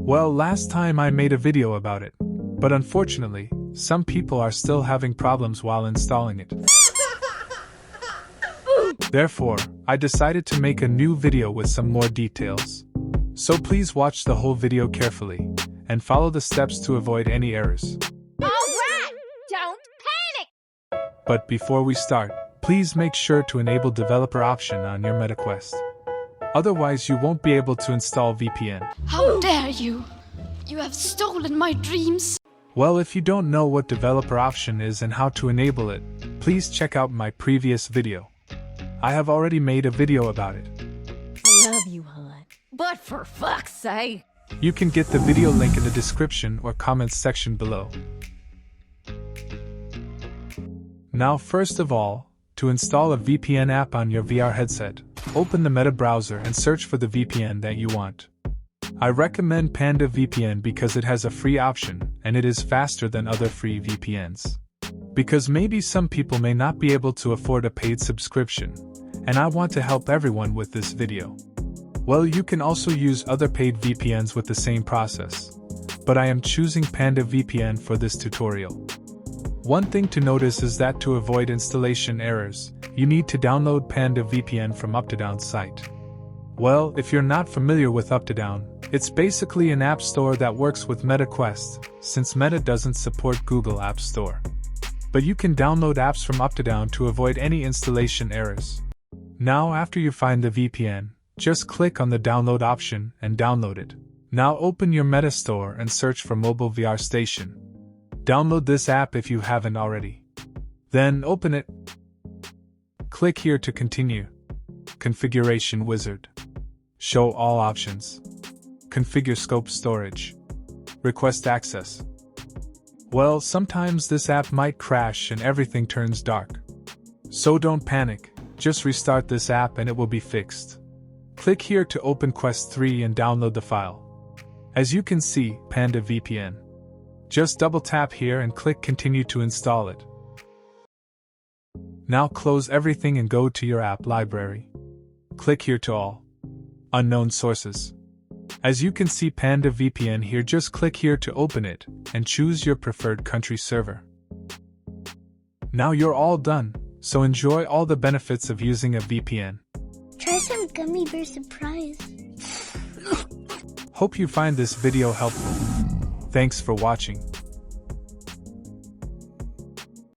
Well, last time I made a video about it, but unfortunately, some people are still having problems while installing it. Therefore, I decided to make a new video with some more details. So please watch the whole video carefully, and follow the steps to avoid any errors. Alright! Don't panic! But before we start, please make sure to enable developer option on your MetaQuest. Otherwise you won't be able to install VPN. How dare you! You have stolen my dreams! Well, if you don't know what developer option is and how to enable it, please check out my previous video. I have already made a video about it. I love you, hon. But for fuck's sake! You can get the video link in the description or comments section below. Now first of all, to install a VPN app on your VR headset, open the Meta browser and search for the VPN that you want. I recommend Panda VPN because it has a free option and it is faster than other free VPNs. Because maybe some people may not be able to afford a paid subscription, and I want to help everyone with this video. Well, you can also use other paid VPNs with the same process, but I am choosing Panda VPN for this tutorial. One thing to notice is that to avoid installation errors, you need to download Panda VPN from UpToDown's site. Well, if you're not familiar with UpToDown, it's basically an app store that works with MetaQuest, since Meta doesn't support Google App Store. But you can download apps from UpToDown to avoid any installation errors. Now after you find the VPN, just click on the download option and download it. Now open your Meta Store and search for Mobile VR Station. Download this app if you haven't already. Then open it. Click here to continue. Configuration Wizard. Show all options. Configure scope storage. Request access. Well, sometimes this app might crash and everything turns dark. So don't panic, just restart this app and it will be fixed. Click here to open Quest 3 and download the file. As you can see, Panda VPN. Just double tap here and click continue to install it. Now close everything and go to your app library. Click here to all. Unknown sources. As you can see Panda VPN here, just click here to open it and choose your preferred country server. Now you're all done, so enjoy all the benefits of using a VPN. Try some gummy bear surprise. Hope you find this video helpful. Thanks for watching.